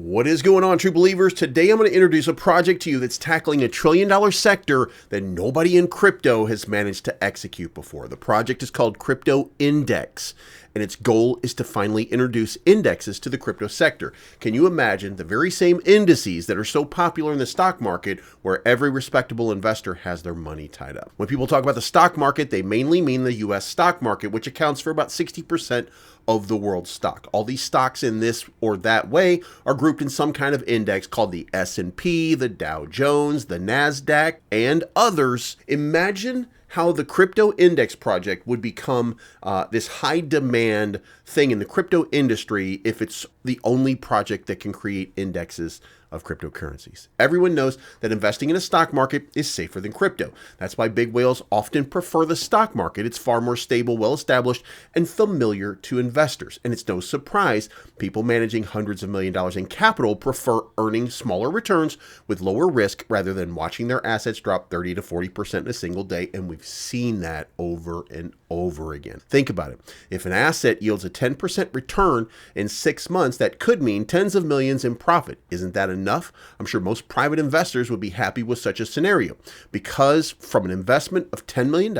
What is going on, true believers? Today I'm going to introduce a project to you that's tackling a $1 trillion sector that nobody in crypto has managed to execute before. The project is called Cryptoindex, and its goal is to finally introduce indexes to the crypto sector. Can you imagine the very same indices that are so popular in the stock market where every respectable investor has their money tied up? When people talk about the stock market, they mainly mean the US stock market, which accounts for about 60% of the world's stock. All these stocks in this or that way are grouped in some kind of index called the S&P, the Dow Jones, the NASDAQ, and others. Imagine how the Crypto Index project would become this high demand thing in the crypto industry if it's the only project that can create indexes of cryptocurrencies. Everyone knows that investing in a stock market is safer than crypto. That's why big whales often prefer the stock market. It's far more stable, well-established, and familiar to investors. And it's no surprise people managing hundreds of million dollars in capital prefer earning smaller returns with lower risk rather than watching their assets drop 30 to 40% in a single day. And we've seen that over and over again. Think about it. If an asset yields a 10% return in 6 months, that could mean tens of millions in profit. Isn't that enough? I'm sure most private investors would be happy with such a scenario because from an investment of $10 million,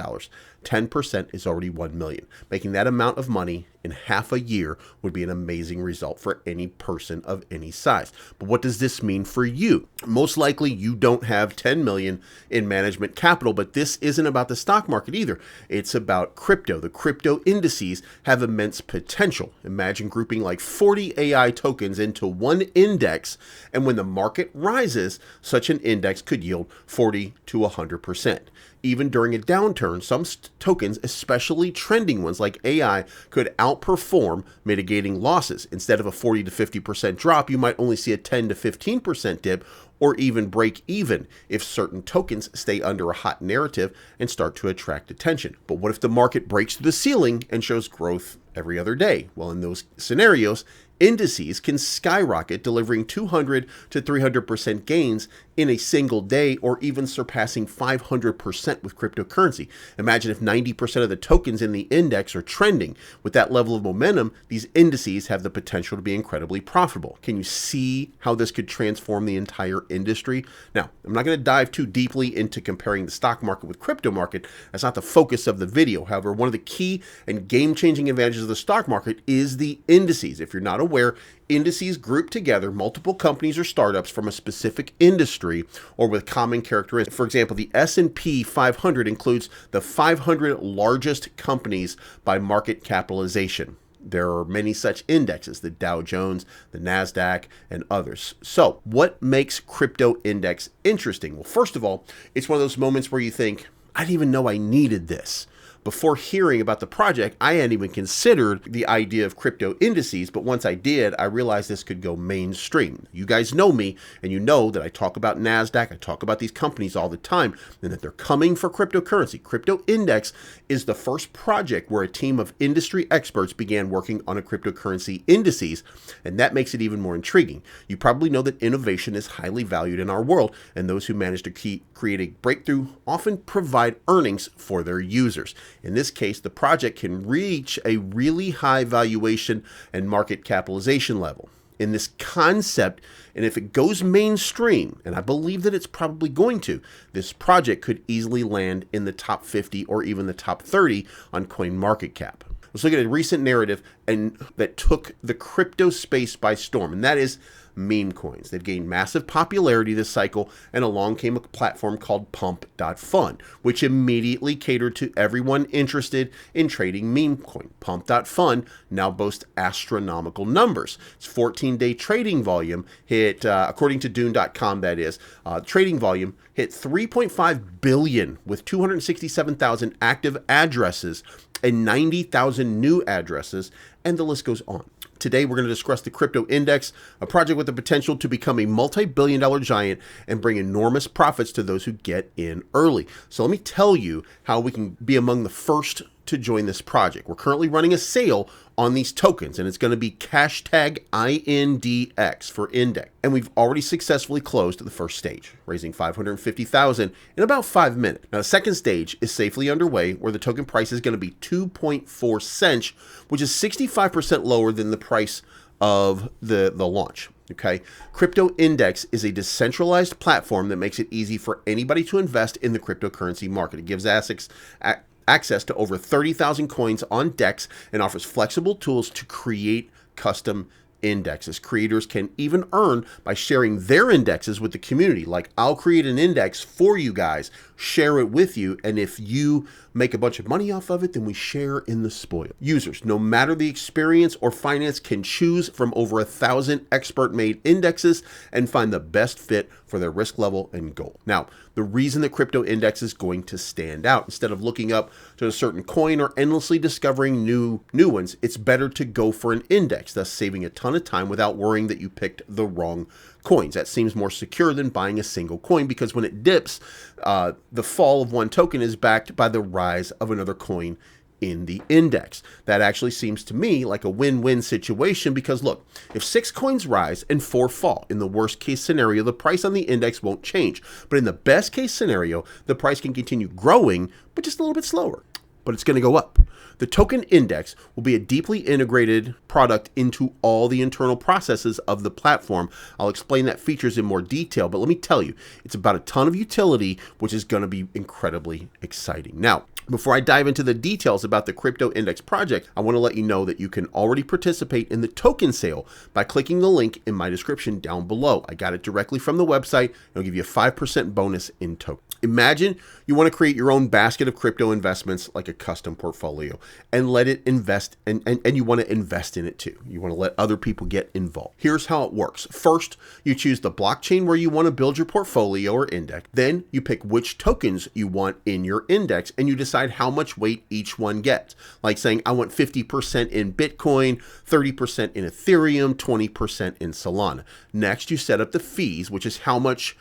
10% is already $1 million. Making that amount of money in half a year would be an amazing result for any person of any size. But what does this mean for you? Most likely you don't have 10 million in management capital, but this isn't about the stock market either. It's about crypto. The crypto indices have immense potential. Imagine grouping like 40 AI tokens into one index, and when the market rises, such an index could yield 40 to 100%. Even during a downturn, some tokens, especially trending ones like AI, could outperform, mitigating losses. Instead of a 40 to 50% drop, you might only see a 10 to 15% dip, or even break even if certain tokens stay under a hot narrative and start to attract attention. But what if the market breaks through the ceiling and shows growth every other day? Well, in those scenarios, indices can skyrocket, delivering 200 to 300% gains in a single day, or even surpassing 500% with cryptocurrency. Imagine if 90% of the tokens in the index are trending. With that level of momentum, these indices have the potential to be incredibly profitable. Can you see how this could transform the entire industry? Now, I'm not going to dive too deeply into comparing the stock market with crypto market. That's not the focus of the video. However, one of the key and game-changing advantages of the stock market is the indices. If you're not aware, indices group together multiple companies or startups from a specific industry or with common characteristics. For example, the S&P 500 includes the 500 largest companies by market capitalization. There are many such indexes, the Dow Jones, the NASDAQ, and others. So what makes Crypto Index interesting? Well, first of all, it's one of those moments where you think, I didn't even know I needed this. Before hearing about the project, I hadn't even considered the idea of crypto indices, but once I did, I realized this could go mainstream. You guys know me, and you know that I talk about NASDAQ, I talk about these companies all the time, and that they're coming for cryptocurrency. Crypto Index is the first project where a team of industry experts began working on a cryptocurrency indices, and that makes it even more intriguing. You probably know that innovation is highly valued in our world, and those who manage to create a breakthrough often provide earnings for their users. In this case, the project can reach a really high valuation and market capitalization level. In this concept, and if it goes mainstream, and I believe that it's probably going to, this project could easily land in the top 50 or even the top 30 on CoinMarketCap. Let's look at a recent narrative that took the crypto space by storm, and that is meme coins. They've gained massive popularity this cycle, and along came a platform called Pump.Fun, which immediately catered to everyone interested in trading meme coin. Pump.Fun now boasts astronomical numbers. Its 14-day trading volume hit, according to Dune.com, that is, trading volume hit 3.5 billion with 267,000 active addresses and 90,000 new addresses, and the list goes on. Today, we're going to discuss the Crypto Index, a project with the potential to become a multi-billion-dollar giant and bring enormous profits to those who get in early. So let me tell you how we can be among the first to join this project. We're currently running a sale on these tokens, and it's going to be hashtag INDX for index. And we've already successfully closed the first stage, raising $550,000 in about 5 minutes. Now, the second stage is safely underway, where the token price is going to be 2.4 cents, which is 65% lower than the price of the launch. Okay, Cryptoindex is a decentralized platform that makes it easy for anybody to invest in the cryptocurrency market. It gives access to over 30,000 coins on DEX and offers flexible tools to create custom indexes. Creators can even earn by sharing their indexes with the community. Like, I'll create an index for you guys, share it with you, and if you make a bunch of money off of it, then we share in the spoil. Users, no matter the experience or finance, can choose from over 1,000 expert-made indexes and find the best fit for their risk level and goal. Now, the reason that Cryptoindex is going to stand out, instead of looking up to a certain coin or endlessly discovering new ones, it's better to go for an index, thus saving a ton of time without worrying that you picked the wrong coins. That seems more secure than buying a single coin, because when it dips, the fall of one token is backed by the rise of another coin in the index. That actually seems to me like a win-win situation, because look, if 6 coins rise and 4 fall, in the worst case scenario, the price on the index won't change. But in the best case scenario, the price can continue growing, but just a little bit slower. But it's going to go up. The token index will be a deeply integrated product into all the internal processes of the platform. I'll explain that features in more detail, but let me tell you, it's about a ton of utility, which is going to be incredibly exciting. Now, before I dive into the details about the Cryptoindex project, I want to let you know that you can already participate in the token sale by clicking the link in my description down below. I got it directly from the website. It'll give you a 5% bonus in token. Imagine you want to create your own basket of crypto investments, like a custom portfolio, and let it invest, and you want to invest in it too. You want to let other people get involved. Here's how it works. First, you choose the blockchain where you want to build your portfolio or index. Then you pick which tokens you want in your index, and you decide how much weight each one gets. Like saying, I want 50% in Bitcoin, 30% in Ethereum, 20% in Solana. Next, you set up the fees, which is how much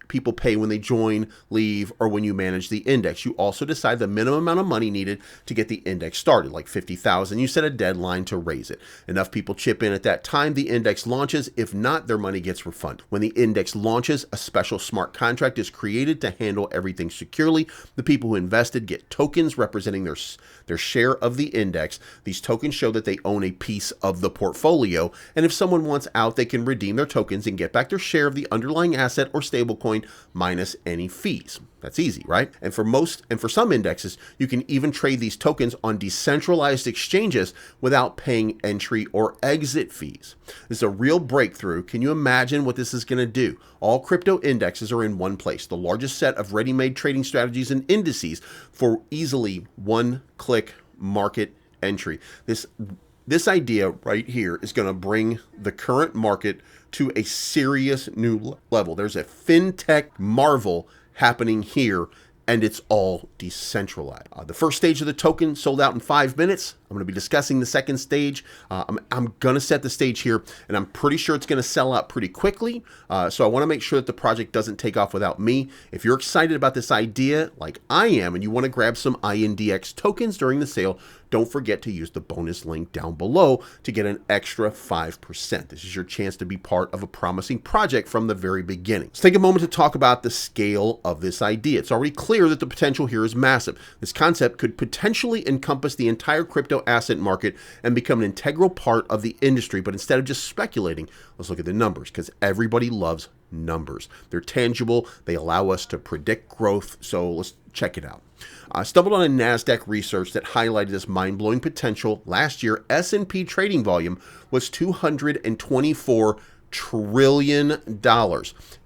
people pay when they join, leave, or when you manage the index. You also decide the minimum amount of money needed to get the index started, like 50,000. You set a deadline to raise it. Enough people chip in at that time, the index launches. If not, their money gets refunded. When the index launches, a special smart contract is created to handle everything securely. The people who invested get tokens representing their share of the index. These tokens show that they own a piece of the portfolio, and if someone wants out, they can redeem their tokens and get back their share of the underlying asset or stablecoin minus any fees. That's easy, right? And for some indexes, you can even trade these tokens on decentralized exchanges without paying entry or exit fees. This is a real breakthrough. Can you imagine what this is going to do? All crypto indexes are in one place, the largest set of ready-made trading strategies and indices for easily one-click market entry. This idea right here is going to bring the current market to a serious new level. There's a fintech marvel happening here, and it's all decentralized. The first stage of the token sold out in 5 minutes. I'm going to be discussing the second stage. I'm going to set the stage here, and I'm pretty sure it's going to sell out pretty quickly. So I want to make sure that the project doesn't take off without me. If you're excited about this idea like I am, and you want to grab some INDX tokens during the sale, don't forget to use the bonus link down below to get an extra 5%. This is your chance to be part of a promising project from the very beginning. Let's take a moment to talk about the scale of this idea. It's already clear that the potential here is massive. This concept could potentially encompass the entire crypto asset market and become an integral part of the industry. But instead of just speculating, let's look at the numbers, because everybody loves numbers. They're tangible. They allow us to predict growth. So let's check it out. I stumbled on a NASDAQ research that highlighted this mind-blowing potential. Last year, S&P trading volume was $224 trillion.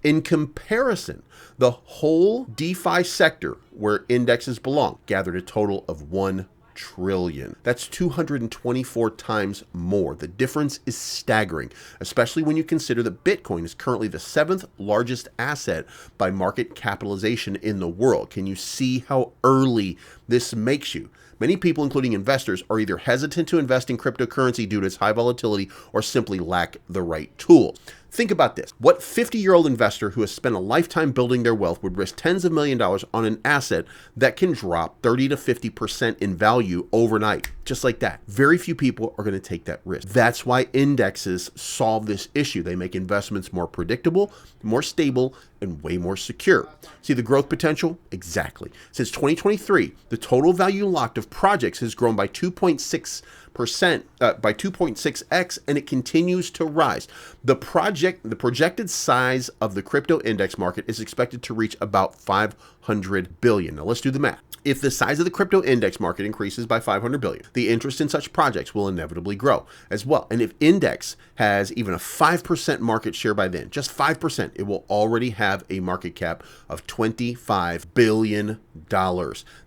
In comparison, the whole DeFi sector, where indexes belong, gathered a total of $1 trillion. That's 224 times more. The difference is staggering, especially when you consider that Bitcoin is currently the 7th largest asset by market capitalization in the world. Can you see how early this makes you? Many people, including investors, are either hesitant to invest in cryptocurrency due to its high volatility or simply lack the right tools. Think about this. What 50-year-old investor who has spent a lifetime building their wealth would risk tens of millions of dollars on an asset that can drop 30 to 50% in value overnight? Just like that. Very few people are going to take that risk. That's why indexes solve this issue. They make investments more predictable, more stable, and way more secure. See the growth potential? Exactly. Since 2023, the total value locked of projects has grown by 2.6% by 2.6x, and it continues to rise. The projected size of the crypto index market is expected to reach about 500 billion. Now let's do the math. If the size of the crypto index market increases by 500 billion, the interest in such projects will inevitably grow as well. And if index has even a 5% market share by then, just 5%, it will already have a market cap of $25 billion.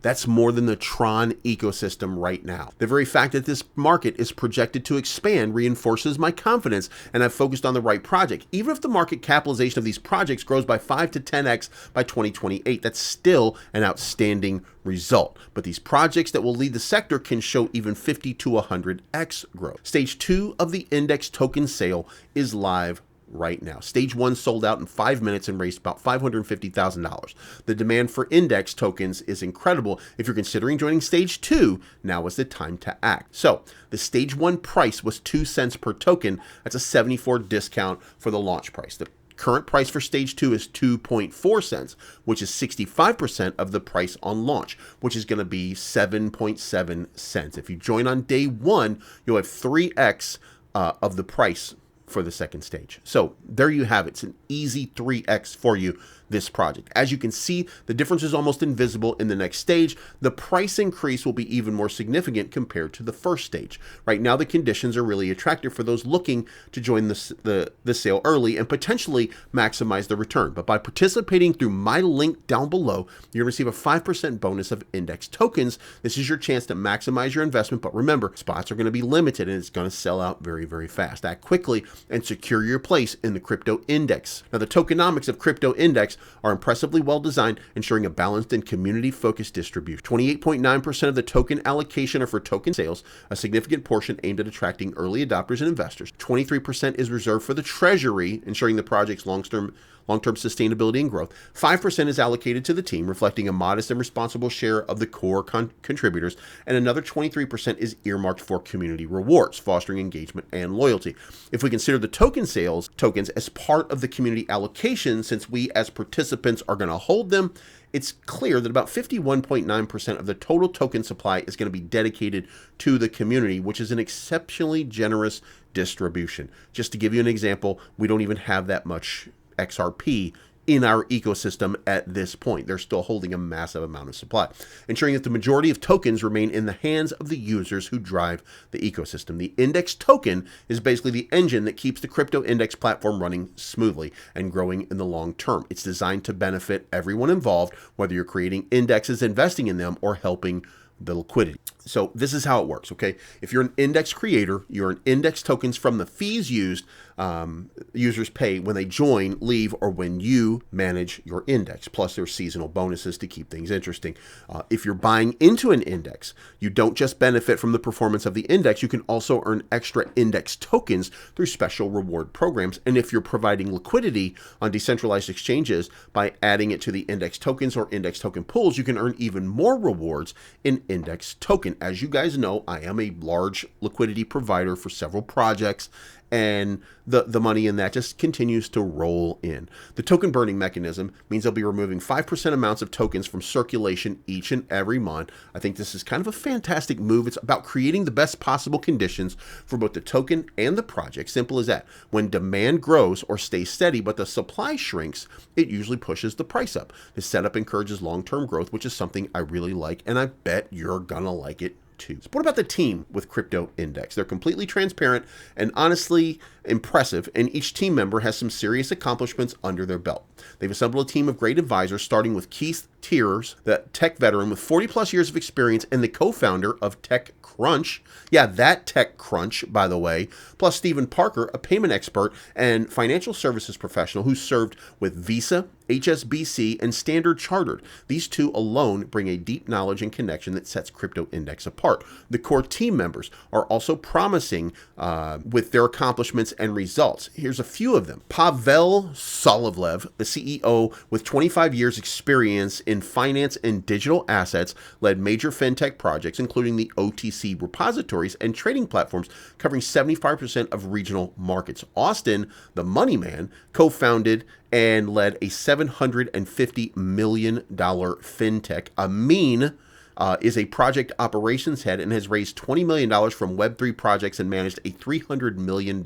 That's more than the Tron ecosystem right now. The very fact that this market is projected to expand reinforces my confidence, and I've focused on the right project. Even if the market capitalization of these projects grows by 5 to 10x by 2028, that's still an outstanding result. But these projects that will lead the sector can show even 50 to 100x growth. Stage 2 of the index token sale is live right now. Stage 1 sold out in 5 minutes and raised about $550,000. The demand for index tokens is incredible. If you're considering joining Stage 2, now is the time to act. So the Stage 1 price was 2 cents per token. That's a 74 discount for the launch price. The current price for Stage 2 is 2.4 cents, which is 65% of the price on launch, which is going to be 7.7 cents. If you join on day 1, you'll have 3x of the price for the second stage. So there you have it. It's an easy 3x for you, this project. As you can see, the difference is almost invisible in the next stage. The price increase will be even more significant compared to the first stage. Right now, the conditions are really attractive for those looking to join the sale early and potentially maximize the return. But by participating through my link down below, you're going to receive a 5% bonus of index tokens. This is your chance to maximize your investment. But remember, spots are going to be limited and it's going to sell out very, very fast. Act quickly and secure your place in the crypto index. Now, the tokenomics of crypto index are impressively well designed, ensuring a balanced and community-focused distribution. 28.9% of the token allocation are for token sales, a significant portion aimed at attracting early adopters and investors. 23% is reserved for the treasury, ensuring the project's long-term sustainability and growth. 5% is allocated to the team, reflecting a modest and responsible share of the core contributors, and another 23% is earmarked for community rewards, fostering engagement and loyalty. If we consider the tokens as part of the community allocation, since we as participants are going to hold them, it's clear that about 51.9% of the total token supply is going to be dedicated to the community, which is an exceptionally generous distribution. Just to give you an example, we don't even have that much XRP in our ecosystem at this point. They're still holding a massive amount of supply, ensuring that the majority of tokens remain in the hands of the users who drive the ecosystem. The index token is basically the engine that keeps the crypto index platform running smoothly and growing in the long term. It's designed to benefit everyone involved, whether you're creating indexes, investing in them, or helping the liquidity. So this is how it works, okay? If you're an index creator, you earn index tokens from the fees users pay when they join, leave, or when you manage your index. Plus, there's seasonal bonuses to keep things interesting. If you're buying into an index, you don't just benefit from the performance of the index, you can also earn extra index tokens through special reward programs. And if you're providing liquidity on decentralized exchanges by adding it to the index tokens or index token pools, you can earn even more rewards in index token. As you guys know, I am a large liquidity provider for several projects, and the money in that just continues to roll in. The token burning mechanism means they'll be removing 5% amounts of tokens from circulation each and every month. I think this is kind of a fantastic move. It's about creating the best possible conditions for both the token and the project. Simple as that. When demand grows or stays steady, but the supply shrinks, it usually pushes the price up. This setup encourages long-term growth, which is something I really like, and I bet you're gonna like it too. So what about the team with Cryptoindex? They're completely transparent and honestly impressive, and each team member has some serious accomplishments under their belt. They've assembled a team of great advisors, starting with Keith Tiers, the tech veteran with 40 plus years of experience and the co-founder of TechCrunch. Yeah, that TechCrunch, by the way. Plus Stephen Parker, a payment expert and financial services professional who served with Visa, HSBC, and Standard Chartered. These two alone bring a deep knowledge and connection that sets Cryptoindex apart. The core team members are also promising with their accomplishments and results. Here's a few of them. Pavel Solovlev, the CEO with 25 years experience in finance and digital assets, led major fintech projects, including the OTC repositories and trading platforms, covering 75% of regional markets. Austin, the money man, co-founded and led a $750 million fintech, is a project operations head and has raised $20 million from Web3 projects and managed a $300 million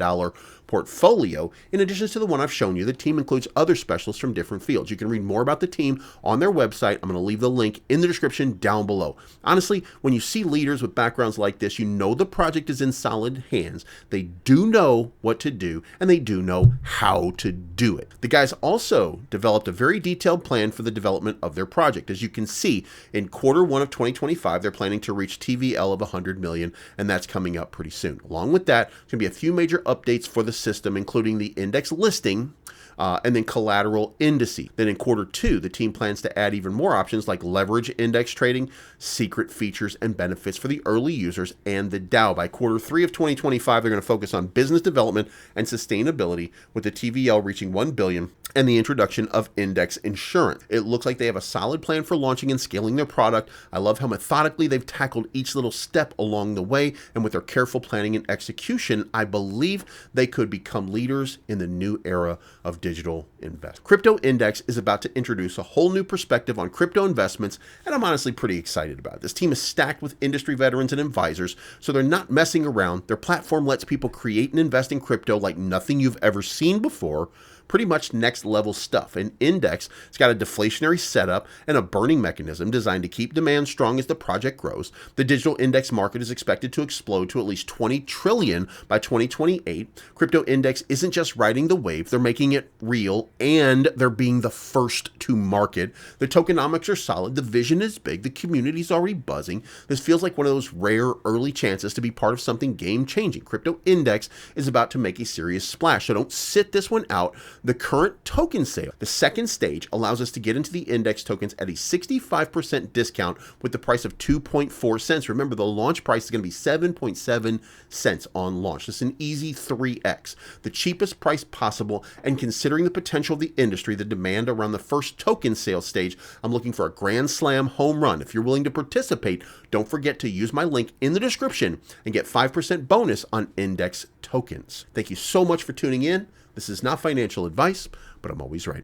portfolio. In addition to the one I've shown you, the team includes other specialists from different fields. You can read more about the team on their website. I'm going to leave the link in the description down below. Honestly, when you see leaders with backgrounds like this, you know the project is in solid hands. They do know what to do, and they do know how to do it. The guys also developed a very detailed plan for the development of their project. As you can see, in Q1 of 2025, they're planning to reach TVL of 100 million, and that's coming up pretty soon. Along with that, there's going to be a few major updates for the system, including the index listing, and then collateral indices. Then in Q2, the team plans to add even more options like leverage index trading, secret features and benefits for the early users, and the DAO. By Q3 of 2025, they're going to focus on business development and sustainability, with the TVL reaching 1 billion and the introduction of index insurance. It looks like they have a solid plan for launching and scaling their product. I love how methodically they've tackled each little step along the way, and with their careful planning and execution, I believe they could become leaders in the new era of digital investment. Cryptoindex is about to introduce a whole new perspective on crypto investments, and I'm honestly pretty excited about it. This team is stacked with industry veterans and advisors, so they're not messing around. Their platform lets people create and invest in crypto like nothing you've ever seen before. Pretty much next level stuff. An index, it's got a deflationary setup and a burning mechanism designed to keep demand strong as the project grows. The digital index market is expected to explode to at least 20 trillion by 2028. Cryptoindex isn't just riding the wave, they're making it real, and they're being the first to market. The tokenomics are solid, the vision is big, the community's already buzzing. This feels like one of those rare early chances to be part of something game-changing. Cryptoindex is about to make a serious splash, so don't sit this one out. The current token sale, the second stage, allows us to get into the index tokens at a 65% discount with the price of 2.4 cents. Remember, the launch price is going to be 7.7 cents on launch. This is an easy 3x, the cheapest price possible, and considering the potential of the industry, the demand around the first token sale stage, I'm looking for a grand slam home run. If you're willing to participate, don't forget to use my link in the description and get 5% bonus on index tokens. Thank you so much for tuning in. This is not financial advice, but I'm always right.